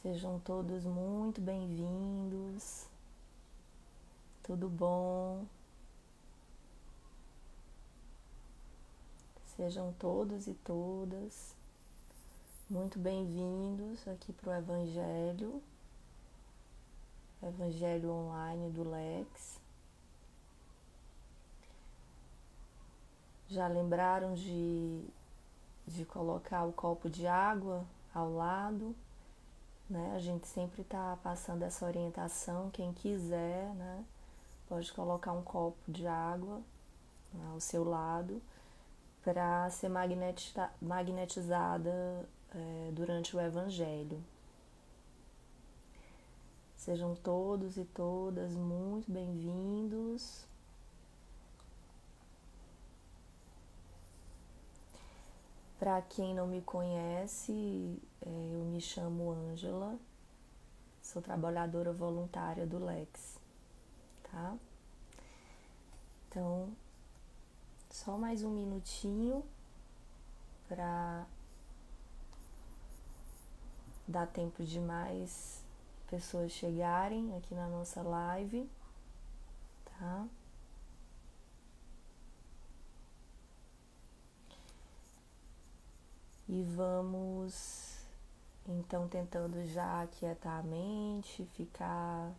Sejam todos muito bem-vindos. Tudo bom? Sejam todos e todas muito bem-vindos aqui para o Evangelho Online do Lex. Já lembraram de colocar o copo de água ao lado, né? A gente sempre está passando essa orientação, quem quiser, né? Pode colocar um copo de água ao seu lado para ser magnetizada durante o Evangelho. Sejam todos e todas muito bem-vindos. Para quem não me conhece, eu me chamo Ângela, sou trabalhadora voluntária do Lex, tá? Então, só mais um minutinho para dar tempo de mais pessoas chegarem aqui na nossa live, tá? E vamos então tentando já aquietar a mente, ficar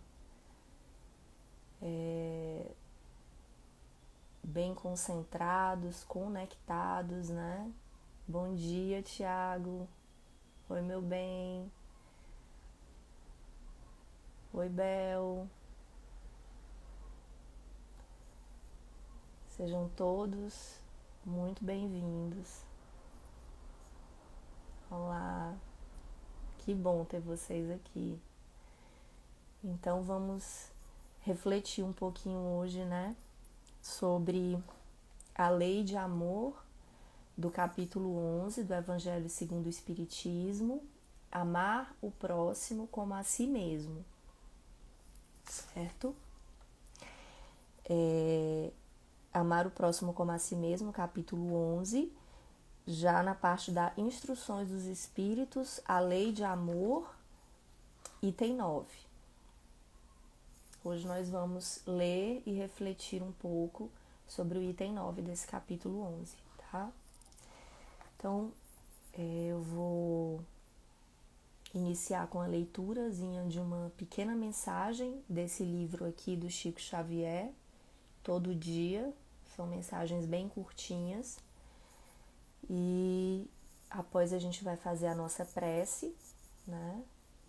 bem concentrados, conectados, né? Bom dia, Tiago. Oi, meu bem. Oi, Bel. Sejam todos muito bem-vindos. Olá, que bom ter vocês aqui. Então vamos refletir um pouquinho hoje, né, sobre a lei de amor do capítulo 11 do Evangelho segundo o Espiritismo, amar o próximo como a si mesmo, certo? Amar o próximo como a si mesmo, capítulo 11, já na parte da Instruções dos Espíritos, a lei de amor, item 9. Hoje nós vamos ler e refletir um pouco sobre o item 9 desse capítulo 11, tá? Então, eu vou iniciar com a leiturazinha de uma pequena mensagem desse livro aqui do Chico Xavier, todo dia, são mensagens bem curtinhas, e após a gente vai fazer a nossa prece, né,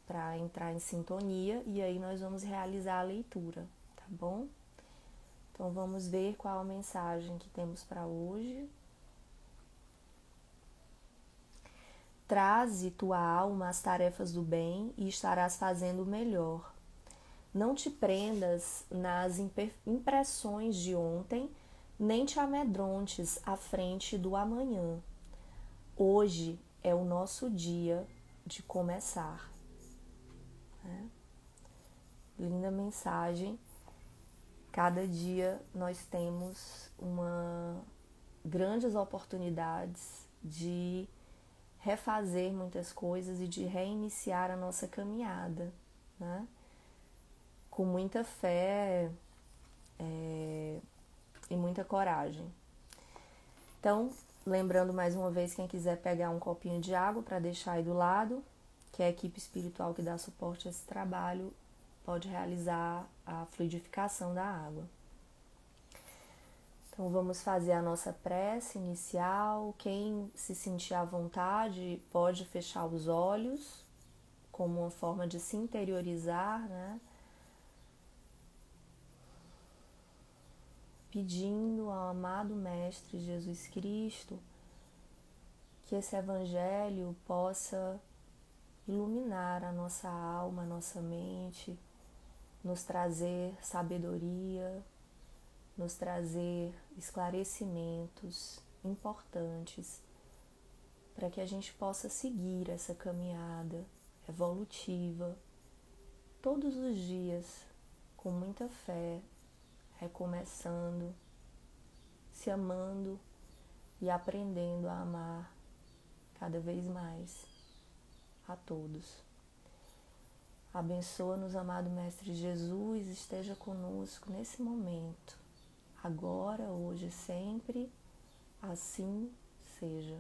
para entrar em sintonia, e aí nós vamos realizar a leitura, tá bom? Então vamos ver qual a mensagem que temos para hoje. Traze tua alma às tarefas do bem e estarás fazendo o melhor. Não te prendas nas impressões de ontem, nem te amedrontes à frente do amanhã. Hoje é o nosso dia de começar. Linda mensagem. Cada dia nós temos grandes oportunidades de refazer muitas coisas e de reiniciar a nossa caminhada, né? Com muita fé e muita coragem. Então, lembrando mais uma vez, quem quiser pegar um copinho de água para deixar aí do lado, que é a equipe espiritual que dá suporte a esse trabalho, pode realizar a fluidificação da água. Então vamos fazer a nossa prece inicial. Quem se sentir à vontade pode fechar os olhos como uma forma de se interiorizar, né? Pedindo ao amado Mestre Jesus Cristo que esse Evangelho possa iluminar a nossa alma, a nossa mente, nos trazer sabedoria, nos trazer esclarecimentos importantes para que a gente possa seguir essa caminhada evolutiva todos os dias, com muita fé, recomeçando, se amando e aprendendo a amar cada vez mais a todos. Abençoa-nos, amado Mestre Jesus, esteja conosco nesse momento, agora, hoje, sempre, assim seja.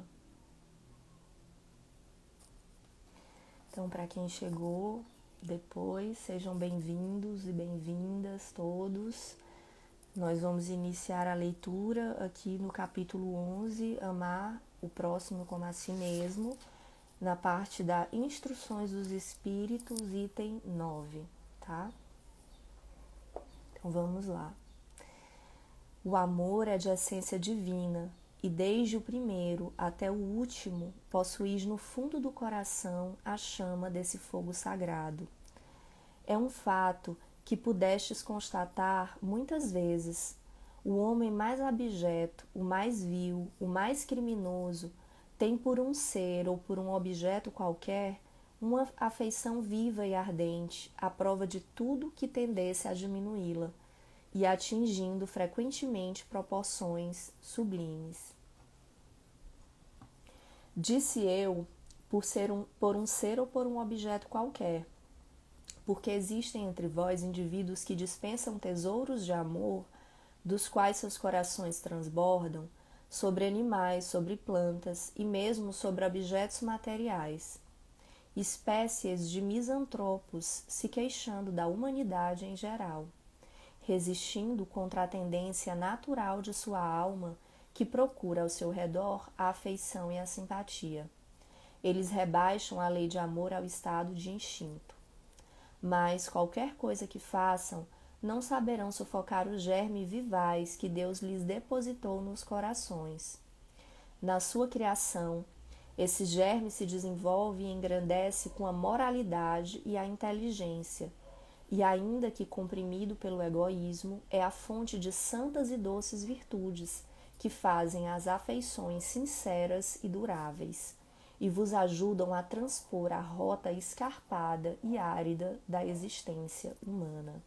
Então, para quem chegou depois, sejam bem-vindos e bem-vindas todos. Nós vamos iniciar a leitura aqui no capítulo 11, Amar o Próximo como a Si Mesmo, na parte da Instruções dos Espíritos, item 9, tá? Então, vamos lá. O amor é de essência divina, e desde o primeiro até o último possuís no fundo do coração a chama desse fogo sagrado. É um fato que pudestes constatar muitas vezes. O homem mais abjeto, o mais vil, o mais criminoso, tem por um ser ou por um objeto qualquer uma afeição viva e ardente, à prova de tudo que tendesse a diminuí-la, e atingindo frequentemente proporções sublimes. Disse eu, por um ser ou por um objeto qualquer, porque existem entre vós indivíduos que dispensam tesouros de amor, dos quais seus corações transbordam, sobre animais, sobre plantas e mesmo sobre objetos materiais. Espécies de misantropos se queixando da humanidade em geral, resistindo contra a tendência natural de sua alma, que procura ao seu redor a afeição e a simpatia. Eles rebaixam a lei de amor ao estado de instinto. Mas qualquer coisa que façam, não saberão sufocar o germe vivaz que Deus lhes depositou nos corações. Na sua criação, esse germe se desenvolve e engrandece com a moralidade e a inteligência, e ainda que comprimido pelo egoísmo, é a fonte de santas e doces virtudes, que fazem as afeições sinceras e duráveis, e vos ajudam a transpor a rota escarpada e árida da existência humana.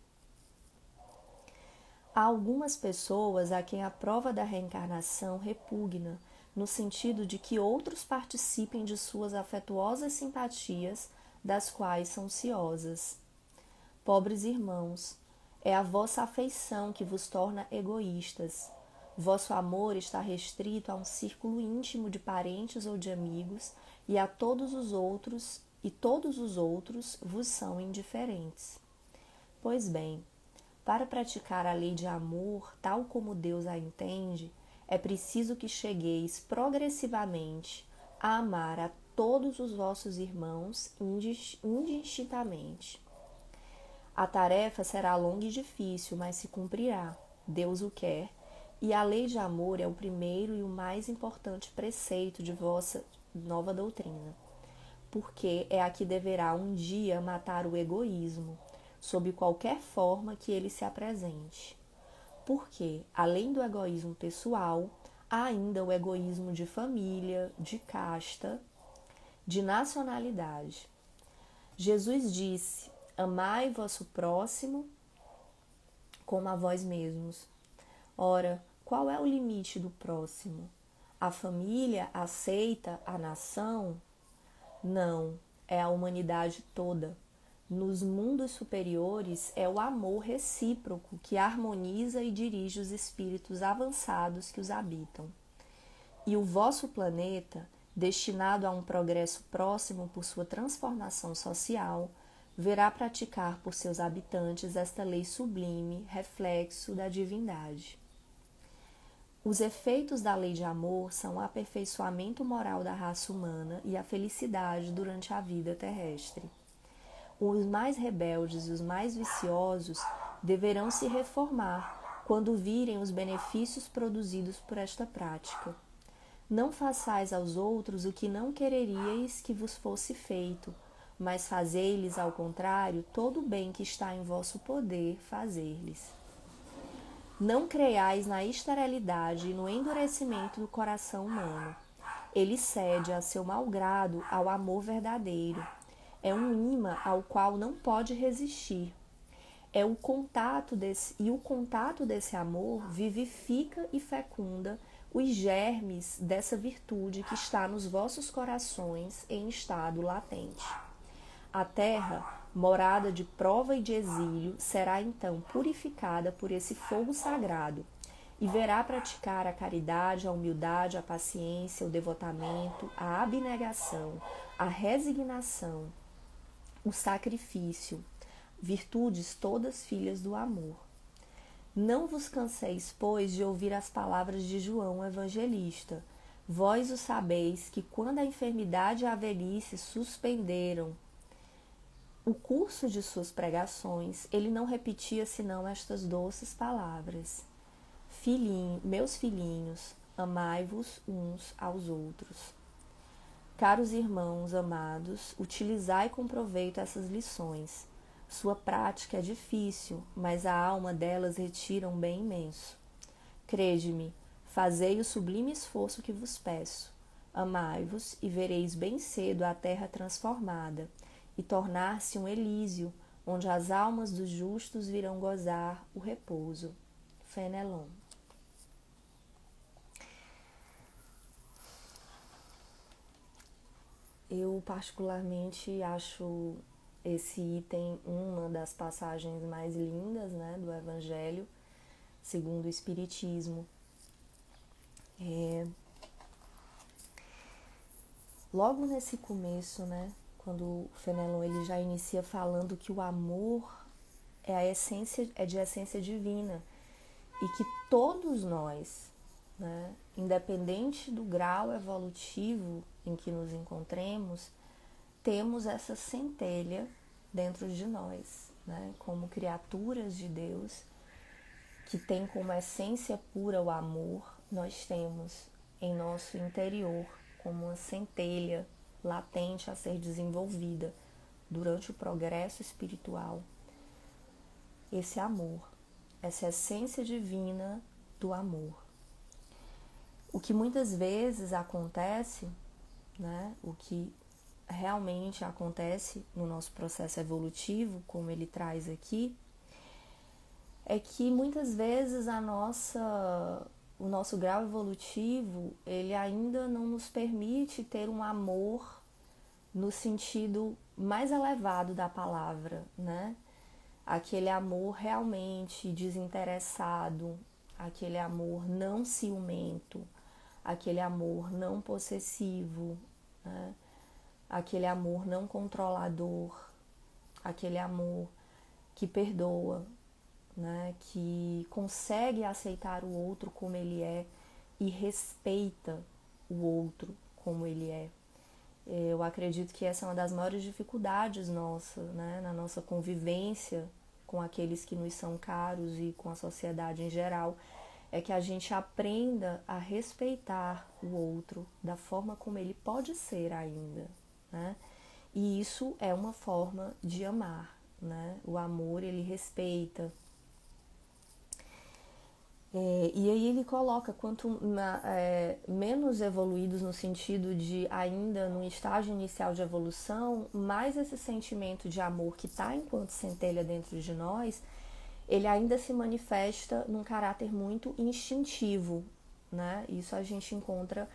Há algumas pessoas a quem a prova da reencarnação repugna, no sentido de que outros participem de suas afetuosas simpatias, das quais são ciosas. Pobres irmãos, é a vossa afeição que vos torna egoístas. Vosso amor está restrito a um círculo íntimo de parentes ou de amigos, e todos os outros vos são indiferentes. Pois bem, para praticar a lei de amor, tal como Deus a entende, é preciso que chegueis progressivamente a amar a todos os vossos irmãos indistintamente. A tarefa será longa e difícil, mas se cumprirá. Deus o quer. E a lei de amor é o primeiro e o mais importante preceito de vossa nova doutrina, porque é a que deverá um dia matar o egoísmo, sob qualquer forma que ele se apresente. Porque, além do egoísmo pessoal, há ainda o egoísmo de família, de casta, de nacionalidade. Jesus disse: amai vosso próximo como a vós mesmos. Ora, qual é o limite do próximo? A família, a seita, a nação? Não, é a humanidade toda. Nos mundos superiores é o amor recíproco que harmoniza e dirige os espíritos avançados que os habitam. E o vosso planeta, destinado a um progresso próximo por sua transformação social, verá praticar por seus habitantes esta lei sublime, reflexo da divindade. Os efeitos da lei de amor são o aperfeiçoamento moral da raça humana e a felicidade durante a vida terrestre. Os mais rebeldes e os mais viciosos deverão se reformar quando virem os benefícios produzidos por esta prática. Não façais aos outros o que não quereríeis que vos fosse feito, mas fazei-lhes, ao contrário, todo o bem que está em vosso poder fazer-lhes. Não creiais na esterilidade e no endurecimento do coração humano. Ele cede a seu mau grado ao amor verdadeiro. É um imã ao qual não pode resistir. O contato desse amor vivifica e fecunda os germes dessa virtude que está nos vossos corações em estado latente. A terra, morada de prova e de exílio, será então purificada por esse fogo sagrado e verá praticar a caridade, a humildade, a paciência, o devotamento, a abnegação, a resignação, o sacrifício, virtudes todas filhas do amor. Não vos canseis, pois, de ouvir as palavras de João, o evangelista. Vós o sabeis que quando a enfermidade e a velhice suspenderam o curso de suas pregações, ele não repetia senão estas doces palavras: meus filhinhos, amai-vos uns aos outros. Caros irmãos amados, utilizai com proveito essas lições. Sua prática é difícil, mas a alma delas retira um bem imenso. Crede-me, fazei o sublime esforço que vos peço. Amai-vos e vereis bem cedo a terra transformada e tornar-se um Elísio, onde as almas dos justos virão gozar o repouso. Fenelon. Eu particularmente acho esse item uma das passagens mais lindas, né, do Evangelho segundo o Espiritismo. Logo nesse começo, né, quando o Fenelon ele já inicia falando que o amor é de essência divina e que todos nós, né, independente do grau evolutivo em que nos encontremos, temos essa centelha dentro de nós, né, como criaturas de Deus, que tem como essência pura o amor. Nós temos em nosso interior como uma centelha latente a ser desenvolvida durante o progresso espiritual, esse amor, essa essência divina do amor. O que muitas vezes acontece, né, o que realmente acontece no nosso processo evolutivo, como ele traz aqui, é que muitas vezes o nosso grau evolutivo, ele ainda não nos permite ter um amor no sentido mais elevado da palavra, né? Aquele amor realmente desinteressado, aquele amor não ciumento, aquele amor não possessivo, né? Aquele amor não controlador, aquele amor que perdoa, né? Que consegue aceitar o outro como ele é e respeita o outro como ele é. Eu acredito que essa é uma das maiores dificuldades nossas, né? Na nossa convivência com aqueles que nos são caros e com a sociedade em geral, é que a gente aprenda a respeitar o outro da forma como ele pode ser ainda, né? E isso é uma forma de amar, né? O amor, ele respeita. E aí ele coloca, quanto menos evoluídos no sentido de ainda no estágio inicial de evolução, mais esse sentimento de amor que está enquanto centelha dentro de nós, ele ainda se manifesta num caráter muito instintivo, né? Isso a gente encontra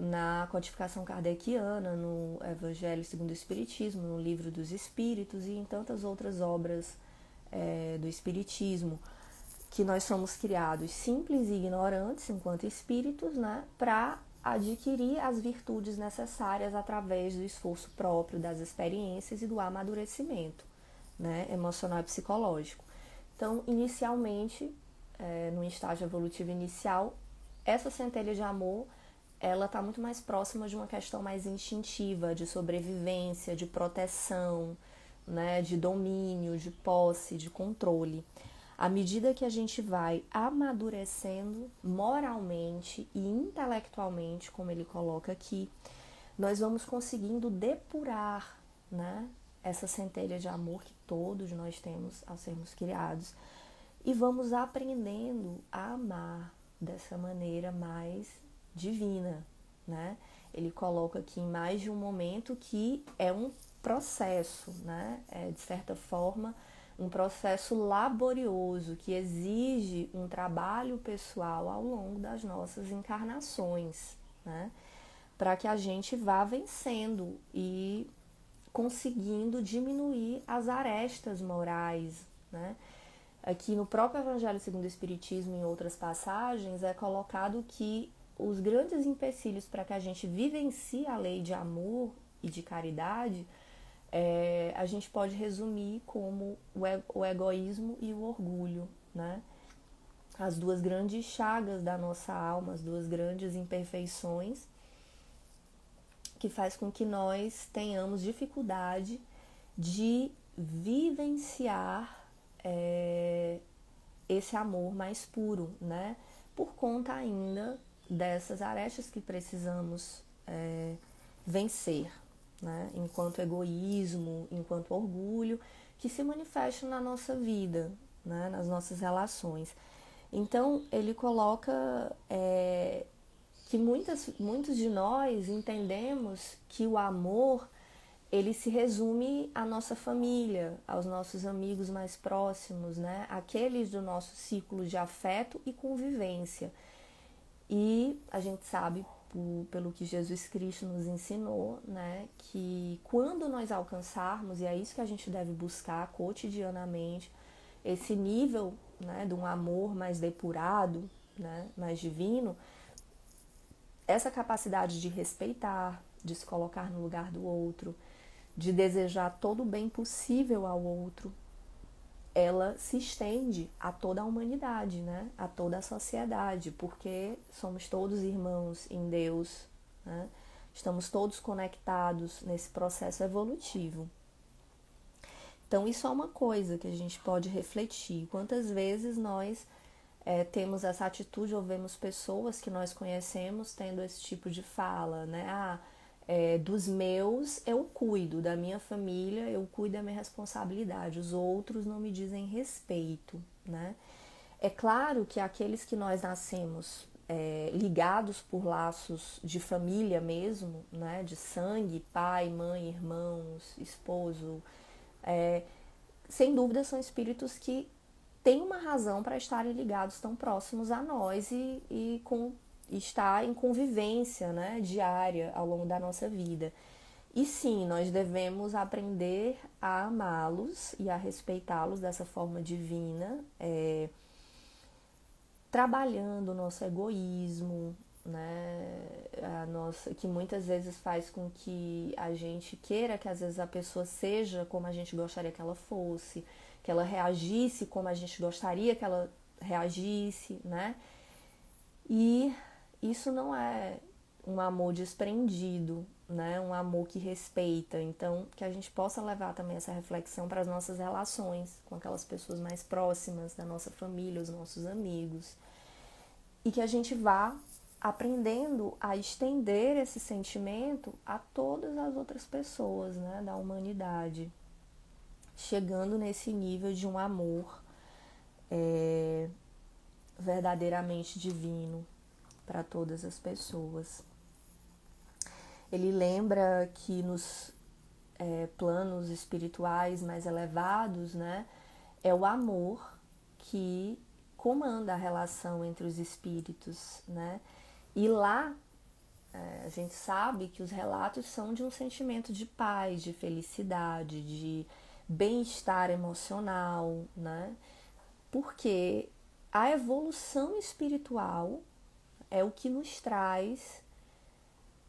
na codificação kardeciana, no Evangelho segundo o Espiritismo, no Livro dos Espíritos e em tantas outras obras do Espiritismo, que nós somos criados simples e ignorantes enquanto espíritos, né, para adquirir as virtudes necessárias através do esforço próprio, das experiências e do amadurecimento, né, emocional e psicológico. Então, inicialmente, no estágio evolutivo inicial, essa centelha de amor, ela está muito mais próxima de uma questão mais instintiva, de sobrevivência, de proteção, né, de domínio, de posse, de controle. À medida que a gente vai amadurecendo moralmente e intelectualmente, como ele coloca aqui, nós vamos conseguindo depurar, né, essa centelha de amor que todos nós temos ao sermos criados e vamos aprendendo a amar dessa maneira mais divina, né? Ele coloca aqui em mais de um momento que é um processo, né? De certa forma, um processo laborioso que exige um trabalho pessoal ao longo das nossas encarnações, né? Para que a gente vá vencendo e conseguindo diminuir as arestas morais, né? Aqui no próprio Evangelho segundo o Espiritismo, em outras passagens, é colocado que os grandes empecilhos para que a gente vivencie a lei de amor e de caridade, a gente pode resumir como o egoísmo e o orgulho, né? As duas grandes chagas da nossa alma, as duas grandes imperfeições que faz com que nós tenhamos dificuldade de vivenciar esse amor mais puro, né? Por conta ainda dessas arestas que precisamos vencer, né? Enquanto egoísmo, enquanto orgulho, que se manifestam na nossa vida, né? Nas nossas relações. Então, ele coloca que muitos de nós entendemos que o amor, ele se resume à nossa família, aos nossos amigos mais próximos, né? Aqueles do nosso círculo de afeto e convivência. E a gente sabe, pelo que Jesus Cristo nos ensinou, né, que quando nós alcançarmos, e é isso que a gente deve buscar cotidianamente, esse nível, né, de um amor mais depurado, né, mais divino, essa capacidade de respeitar, de se colocar no lugar do outro, de desejar todo o bem possível ao outro, ela se estende a toda a humanidade, né? A toda a sociedade, porque somos todos irmãos em Deus, né? Estamos todos conectados nesse processo evolutivo. Então, isso é uma coisa que a gente pode refletir. Quantas vezes nós temos essa atitude ou vemos pessoas que nós conhecemos tendo esse tipo de fala, né? Dos meus eu cuido, da minha família eu cuido da minha responsabilidade, os outros não me dizem respeito, né? É claro que aqueles que nós nascemos ligados por laços de família mesmo, né? De sangue, pai, mãe, irmãos, esposo, sem dúvida são espíritos que têm uma razão para estarem ligados tão próximos a nós e estar em convivência, né, diária ao longo da nossa vida. E sim, nós devemos aprender a amá-los e a respeitá-los dessa forma divina, trabalhando o nosso egoísmo, né, que muitas vezes faz com que a gente queira que às vezes a pessoa seja como a gente gostaria que ela fosse, que ela reagisse como a gente gostaria que ela reagisse, né? E isso não é um amor desprendido, né? Um amor que respeita. Então, que a gente possa levar também essa reflexão para as nossas relações com aquelas pessoas mais próximas da nossa família, os nossos amigos. E que a gente vá aprendendo a estender esse sentimento a todas as outras pessoas, né, da humanidade, chegando nesse nível de um amor verdadeiramente divino para todas as pessoas. Ele lembra que nos planos espirituais mais elevados, né, é o amor que comanda a relação entre os espíritos, né? E lá a gente sabe que os relatos são de um sentimento de paz, de felicidade, de bem-estar emocional, né? Porque a evolução espiritual é o que nos traz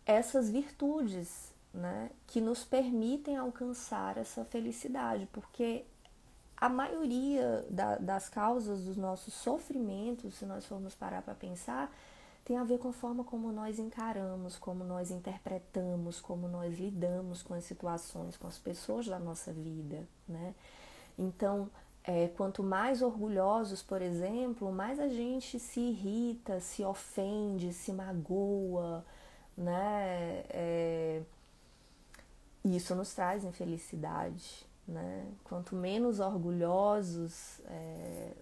essas virtudes, né, que nos permitem alcançar essa felicidade, porque a maioria das causas dos nossos sofrimentos, se nós formos parar para pensar, tem a ver com a forma como nós encaramos, como nós interpretamos, como nós lidamos com as situações, com as pessoas da nossa vida, né? Então, quanto mais orgulhosos, por exemplo, mais a gente se irrita, se ofende, se magoa, né? Isso nos traz infelicidade, né? Quanto menos orgulhosos,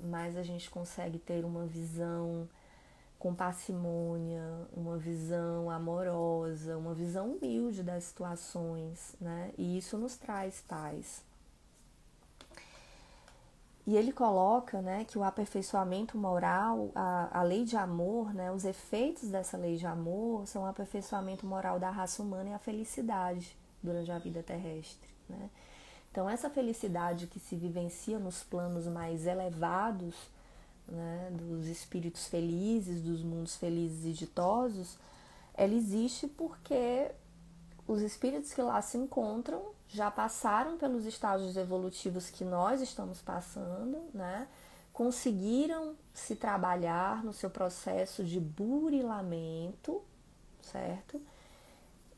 mais a gente consegue ter uma visão com parcimônia, uma visão amorosa, uma visão humilde das situações, né? E isso nos traz paz. E ele coloca, né, que o aperfeiçoamento moral, a lei de amor, né, os efeitos dessa lei de amor são o aperfeiçoamento moral da raça humana e a felicidade, durante a vida terrestre, né? Então, essa felicidade que se vivencia nos planos mais elevados, né, dos espíritos felizes, dos mundos felizes e ditosos, ela existe porque os espíritos que lá se encontram já passaram pelos estágios evolutivos que nós estamos passando, né? Conseguiram se trabalhar no seu processo de burilamento, certo?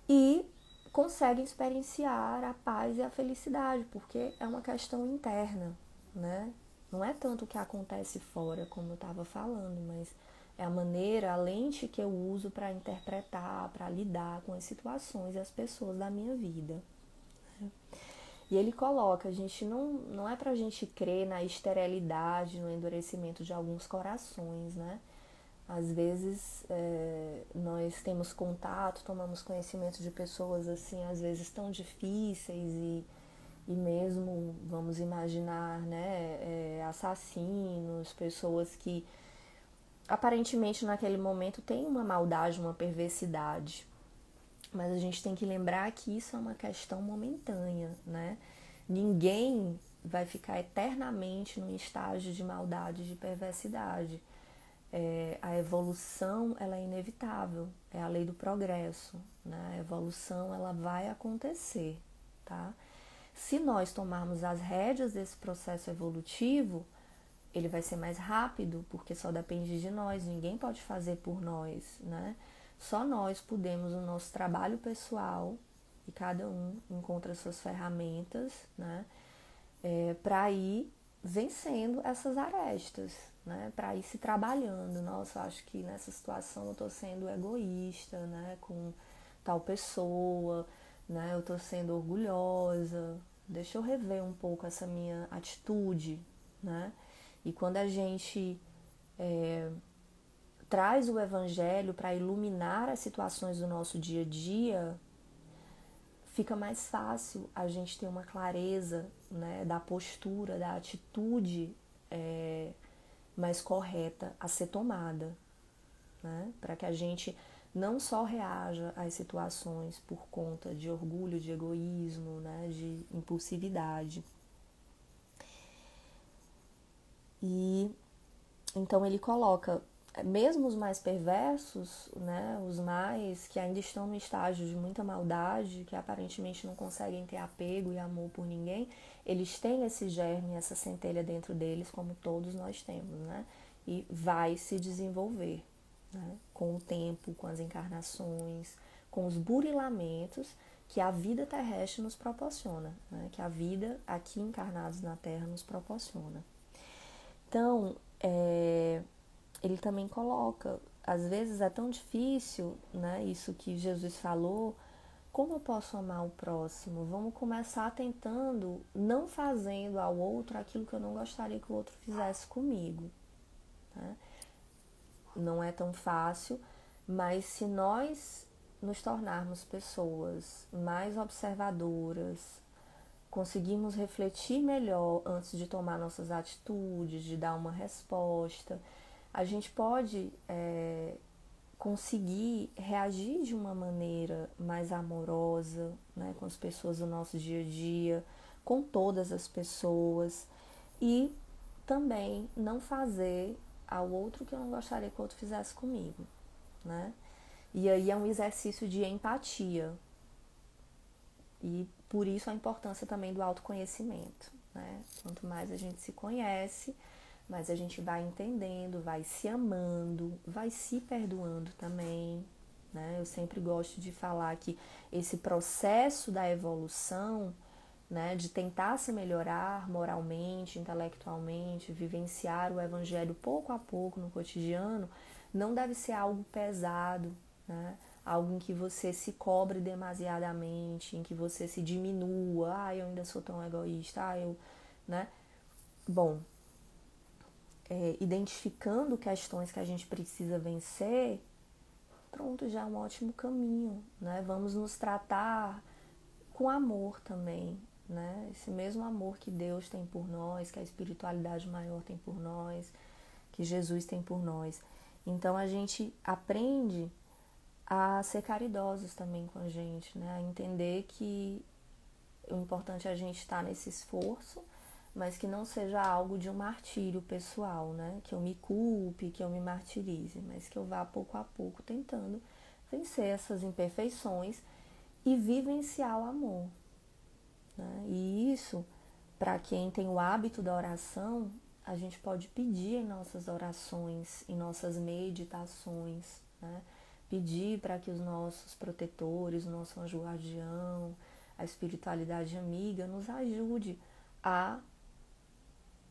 E conseguem experienciar a paz e a felicidade, porque é uma questão interna, né? Não é tanto o que acontece fora, como eu estava falando, mas é a maneira, a lente que eu uso para interpretar, para lidar com as situações e as pessoas da minha vida. E ele coloca, a gente não é pra gente crer na esterilidade, no endurecimento de alguns corações, né? Às vezes nós temos contato, tomamos conhecimento de pessoas assim, às vezes tão difíceis e mesmo, vamos imaginar, né, assassinos, pessoas que aparentemente naquele momento têm uma maldade, uma perversidade. Mas a gente tem que lembrar que isso é uma questão momentânea, né? Ninguém vai ficar eternamente num estágio de maldade, de perversidade. A evolução, ela é inevitável, é a lei do progresso, né? A evolução, ela vai acontecer, tá? Se nós tomarmos as rédeas desse processo evolutivo, ele vai ser mais rápido, porque só depende de nós, ninguém pode fazer por nós, né? Só nós podemos, no nosso trabalho pessoal, e cada um encontra suas ferramentas, né? Para ir vencendo essas arestas, né? Para ir se trabalhando. Nossa, eu acho que nessa situação eu estou sendo egoísta, né? Com tal pessoa, né? Eu estou sendo orgulhosa. Deixa eu rever um pouco essa minha atitude, né? E quando a gente traz o evangelho para iluminar as situações do nosso dia a dia, fica mais fácil a gente ter uma clareza, né, da postura, da atitude mais correta a ser tomada, né, para que a gente não só reaja às situações por conta de orgulho, de egoísmo, né, de impulsividade. E então ele coloca, mesmo os mais perversos, né, os mais que ainda estão no estágio de muita maldade, que aparentemente não conseguem ter apego e amor por ninguém, eles têm esse germe, essa centelha dentro deles, como todos nós temos, né? E vai se desenvolver, né? Com o tempo, com as encarnações, com os burilamentos que a vida terrestre nos proporciona, né? Que a vida aqui encarnados na Terra nos proporciona. Então, ele também coloca, às vezes é tão difícil, né, isso que Jesus falou, como eu posso amar o próximo? Vamos começar tentando, não fazendo ao outro aquilo que eu não gostaria que o outro fizesse comigo, né? Não é tão fácil, mas se nós nos tornarmos pessoas mais observadoras, conseguirmos refletir melhor antes de tomar nossas atitudes, de dar uma resposta, a gente pode conseguir reagir de uma maneira mais amorosa, né, com as pessoas do nosso dia a dia, com todas as pessoas, e também não fazer ao outro que eu não gostaria que o outro fizesse comigo, né? E aí é um exercício de empatia. E por isso a importância também do autoconhecimento, né? Quanto mais a gente se conhece, mais a gente vai entendendo, vai se amando, vai se perdoando também, né? Eu sempre gosto de falar que esse processo da evolução, né, de tentar se melhorar moralmente, intelectualmente, vivenciar o evangelho pouco a pouco no cotidiano, não deve ser algo pesado, né? Algo em que você se cobre demasiadamente, em que você se diminua, eu ainda sou tão egoísta, né? Bom, identificando questões que a gente precisa vencer, pronto, já é um ótimo caminho, né? Vamos nos tratar com amor também, né? Esse mesmo amor que Deus tem por nós, que a espiritualidade maior tem por nós, que Jesus tem por nós. Então a gente aprende a ser caridosos também com a gente, né? A entender que o importante é a gente estar nesse esforço, mas que não seja algo de um martírio pessoal, né? Que eu me culpe, que eu me martirize, mas que eu vá pouco a pouco tentando vencer essas imperfeições e vivenciar o amor, né? E isso, para quem tem o hábito da oração, a gente pode pedir em nossas orações, em nossas meditações, né? Pedir para que os nossos protetores, o nosso anjo guardião, a espiritualidade amiga nos ajude a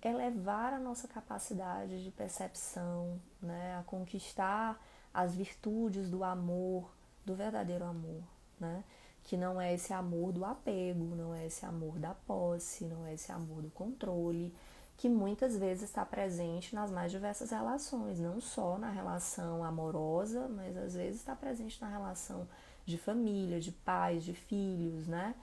elevar a nossa capacidade de percepção, né? A conquistar as virtudes do amor, do verdadeiro amor, né? Que não é esse amor do apego, não é esse amor da posse, não é esse amor do controle, que muitas vezes está presente nas mais diversas relações, não só na relação amorosa, mas às vezes está presente na relação de família, de pais, de filhos, né?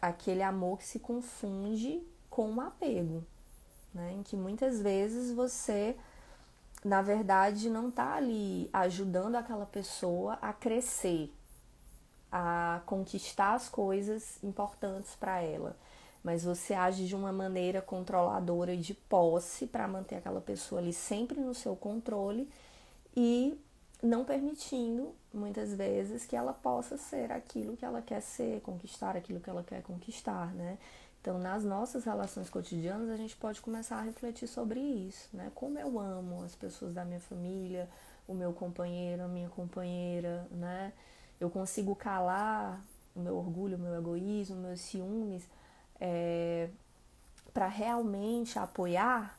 Aquele amor que se confunde com o apego, né? Em que muitas vezes você, na verdade, não está ali ajudando aquela pessoa a crescer, a conquistar as coisas importantes para ela, mas você age de uma maneira controladora e de posse para manter aquela pessoa ali sempre no seu controle e não permitindo, muitas vezes, que ela possa ser aquilo que ela quer ser, conquistar aquilo que ela quer conquistar, né? Então, nas nossas relações cotidianas, a gente pode começar a refletir sobre isso, né? Como eu amo as pessoas da minha família, o meu companheiro, a minha companheira, né? Eu consigo calar o meu orgulho, o meu egoísmo, meus ciúmes, para realmente apoiar,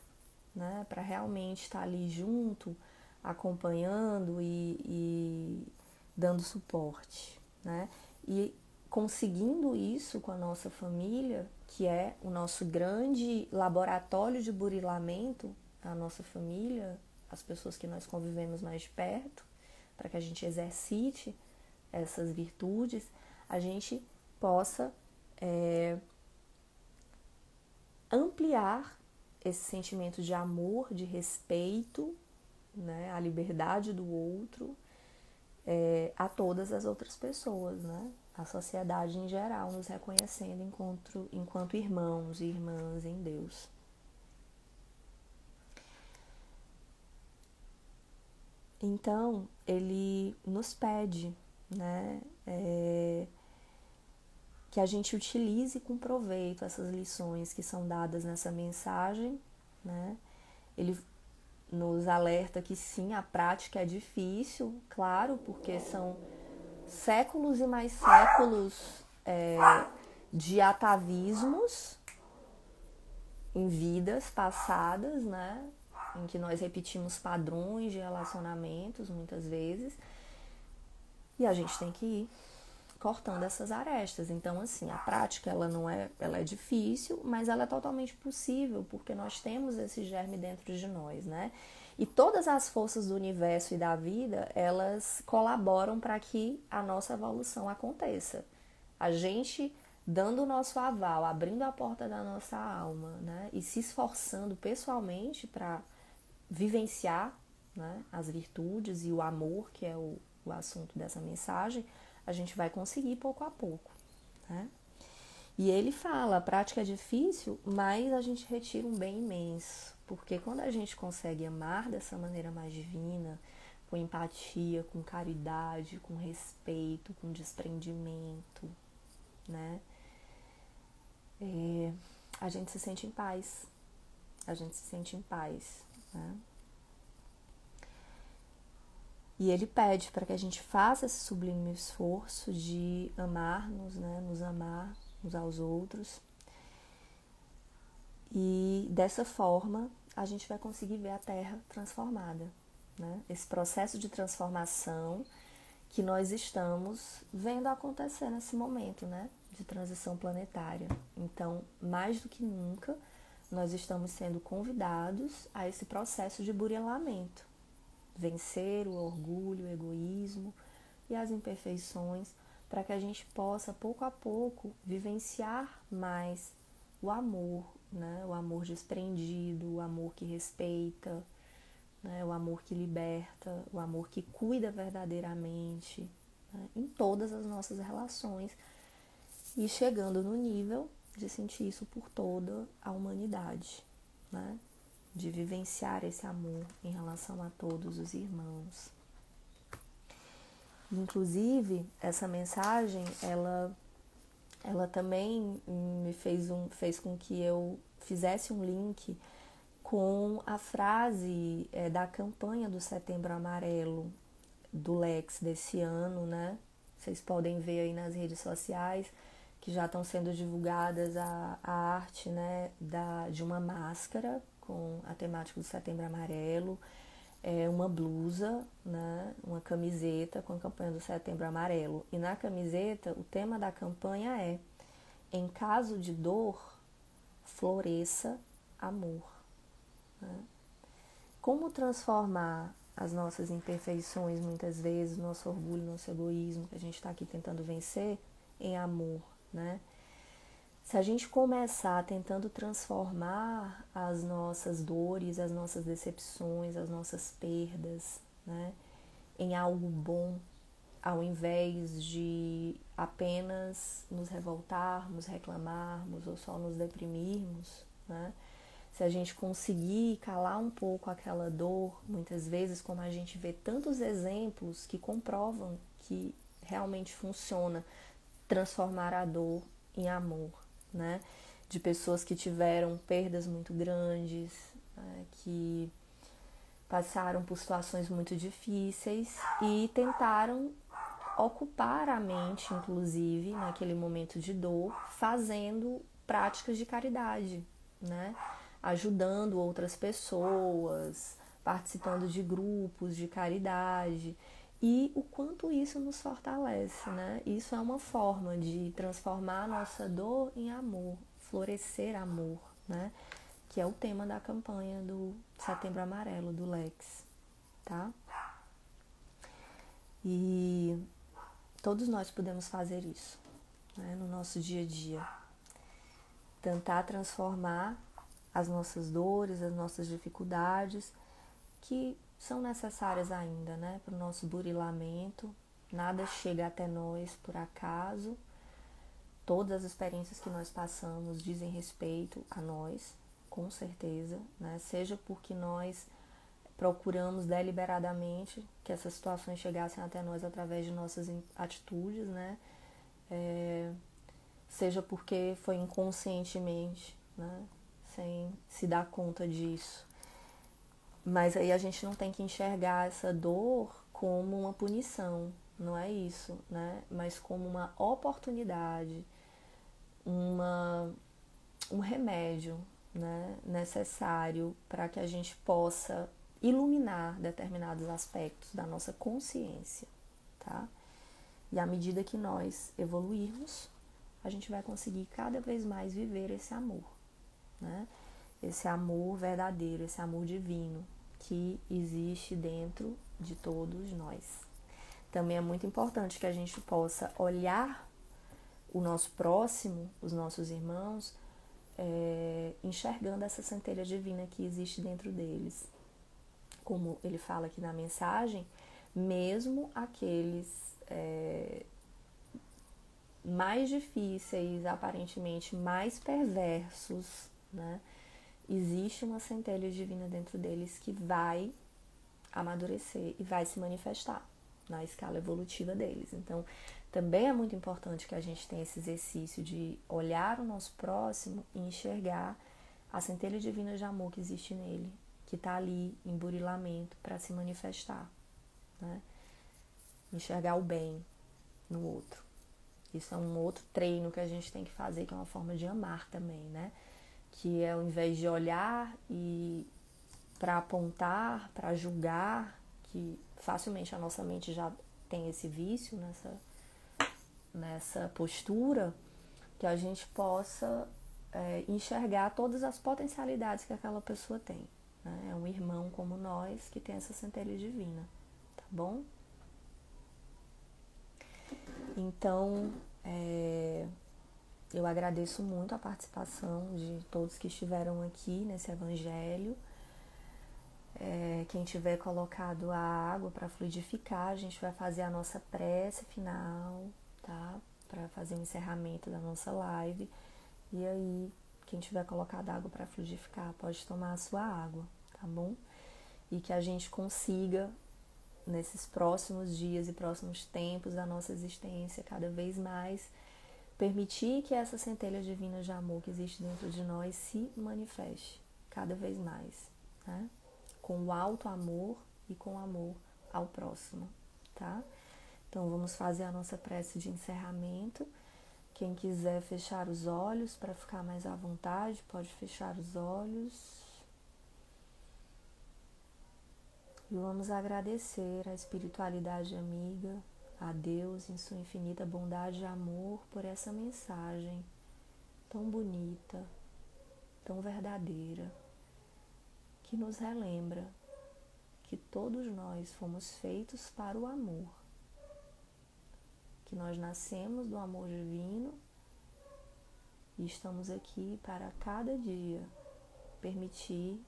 né? Para realmente estar ali junto, acompanhando e dando suporte, né? E conseguindo isso com a nossa família, que é o nosso grande laboratório de burilamento, a nossa família, as pessoas que nós convivemos mais de perto, para que a gente exercite essas virtudes, a gente possa ampliar esse sentimento de amor, de respeito, né, a liberdade do outro, a todas as outras pessoas, né? A sociedade em geral nos reconhecendo enquanto irmãos e irmãs em Deus. Então, ele nos pede, né, que a gente utilize com proveito essas lições que são dadas nessa mensagem, né? Ele nos alerta que sim, a prática é difícil, claro, porque são séculos e mais séculos de atavismos em vidas passadas, né? Em que nós repetimos padrões de relacionamentos muitas vezes, e a gente tem que ir cortando essas arestas. Então, assim, a prática ela é difícil, mas ela é totalmente possível, porque nós temos esse germe dentro de nós, né? E todas as forças do universo e da vida, elas colaboram para que a nossa evolução aconteça. A gente dando o nosso aval, abrindo a porta da nossa alma, né? E se esforçando pessoalmente para vivenciar, né, as virtudes e o amor, que é o assunto dessa mensagem, a gente vai conseguir pouco a pouco, né? E ele fala, a prática é difícil, mas a gente retira um bem imenso, porque quando a gente consegue amar dessa maneira mais divina, com empatia, com caridade, com respeito, com desprendimento, né? A gente se sente em paz, a gente se sente em paz, né? E ele pede para que a gente faça esse sublime esforço de amar-nos, né? Nos amar uns aos outros. E dessa forma a gente vai conseguir ver a Terra transformada, né? Esse processo de transformação que nós estamos vendo acontecer nesse momento, né? De transição planetária. Então, mais do que nunca, nós estamos sendo convidados a esse processo de burilamento. Vencer o orgulho, o egoísmo e as imperfeições, para que a gente possa, pouco a pouco, vivenciar mais o amor, né? O amor desprendido, o amor que respeita, né? O amor que liberta, o amor que cuida verdadeiramente, né? Em todas as nossas relações, e chegando no nível de sentir isso por toda a humanidade, né? De vivenciar esse amor em relação a todos os irmãos. Inclusive, essa mensagem, ela também fez com que eu fizesse um link com a frase da campanha do Setembro Amarelo, do Lex desse ano, né? Vocês podem ver aí nas redes sociais que já estão sendo divulgadas a arte, né, de uma máscara com a temática do Setembro Amarelo, uma blusa, né, uma camiseta com a campanha do Setembro Amarelo. E na camiseta, o tema da campanha é: em caso de dor, floresça amor. Né? Como transformar as nossas imperfeições, muitas vezes, nosso orgulho, nosso egoísmo, que a gente está aqui tentando vencer, em amor, né? Se a gente começar tentando transformar as nossas dores, as nossas decepções, as nossas perdas, né, em algo bom, ao invés de apenas nos revoltarmos, reclamarmos ou só nos deprimirmos, né? Se a gente conseguir calar um pouco aquela dor, muitas vezes, como a gente vê tantos exemplos que comprovam que realmente funciona transformar a dor em amor, né? De pessoas que tiveram perdas muito grandes, né? Que passaram por situações muito difíceis e tentaram ocupar a mente, inclusive, naquele momento de dor, fazendo práticas de caridade, né? Ajudando outras pessoas, participando de grupos de caridade, e o quanto isso nos fortalece, né? Isso é uma forma de transformar a nossa dor em amor, florescer amor, né? Que é o tema da campanha do Setembro Amarelo, do Lex, tá? E todos nós podemos fazer isso, né? No nosso dia a dia. Tentar transformar as nossas dores, as nossas dificuldades, que são necessárias ainda, né, para o nosso burilamento. Nada chega até nós por acaso. Todas as experiências que nós passamos dizem respeito a nós, com certeza, né? Seja porque nós procuramos deliberadamente que essas situações chegassem até nós através de nossas atitudes, né? Seja porque foi inconscientemente, né? Sem se dar conta disso. Mas aí a gente não tem que enxergar essa dor como uma punição, não é isso, né? Mas como uma oportunidade, um remédio, né? Necessário para que a gente possa iluminar determinados aspectos da nossa consciência, tá? E à medida que nós evoluirmos, a gente vai conseguir cada vez mais viver esse amor, né? Esse amor verdadeiro, esse amor divino que existe dentro de todos nós. Também é muito importante que a gente possa olhar o nosso próximo, os nossos irmãos, enxergando essa centelha divina que existe dentro deles. Como ele fala aqui na mensagem, mesmo aqueles mais difíceis, aparentemente mais perversos, né? Existe uma centelha divina dentro deles que vai amadurecer e vai se manifestar na escala evolutiva deles. Então, também é muito importante que a gente tenha esse exercício de olhar o nosso próximo e enxergar a centelha divina de amor que existe nele, que está ali em burilamento para se manifestar, né? Enxergar o bem no outro. Isso é um outro treino que a gente tem que fazer, que é uma forma de amar também, né? Que é ao invés de olhar e para apontar, para julgar, que facilmente a nossa mente já tem esse vício nessa postura, que a gente possa enxergar todas as potencialidades que aquela pessoa tem, né? É um irmão como nós que tem essa centelha divina, tá bom? Então, eu agradeço muito a participação de todos que estiveram aqui nesse evangelho. quem tiver colocado a água para fluidificar, a gente vai fazer a nossa prece final, tá? Para fazer o encerramento da nossa live. E aí, quem tiver colocado água para fluidificar, pode tomar a sua água, tá bom? E que a gente consiga, nesses próximos dias e próximos tempos da nossa existência, cada vez mais, permitir que essa centelha divina de amor que existe dentro de nós se manifeste cada vez mais, né? Com o alto amor e com amor ao próximo, tá? Então, vamos fazer a nossa prece de encerramento. Quem quiser fechar os olhos para ficar mais à vontade, pode fechar os olhos. E vamos agradecer à espiritualidade amiga, a Deus em sua infinita bondade e amor por essa mensagem tão bonita, tão verdadeira, que nos relembra que todos nós fomos feitos para o amor, que nós nascemos do amor divino e estamos aqui para cada dia permitir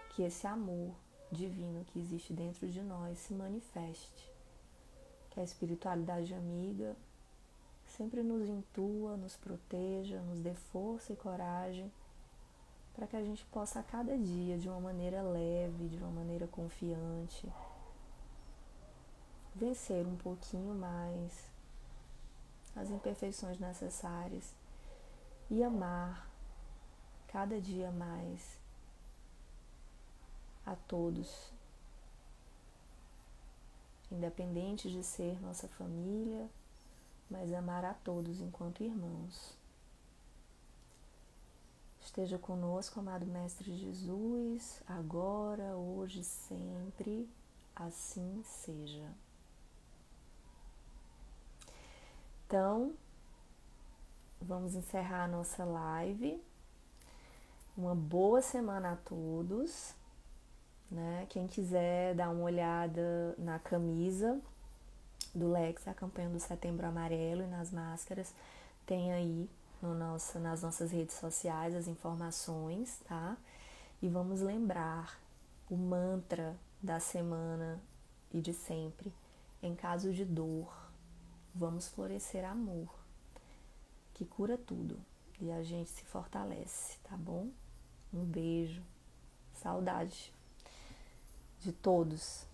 que esse amor divino que existe dentro de nós se manifeste, que a espiritualidade amiga sempre nos intua, nos proteja, nos dê força e coragem para que a gente possa a cada dia, de uma maneira leve, de uma maneira confiante, vencer um pouquinho mais as imperfeições necessárias e amar cada dia mais a todos, independente de ser nossa família, mas amar a todos enquanto irmãos. Esteja conosco, amado Mestre Jesus, agora, hoje, sempre, assim seja. Então, vamos encerrar a nossa live. Uma boa semana a todos, né? Quem quiser dar uma olhada na camisa do Lex, a campanha do Setembro Amarelo, e nas máscaras, tem aí nas nossas redes sociais as informações, tá? E vamos lembrar o mantra da semana e de sempre. Em caso de dor, vamos florescer amor, que cura tudo e a gente se fortalece, tá bom? Um beijo, saudade de todos.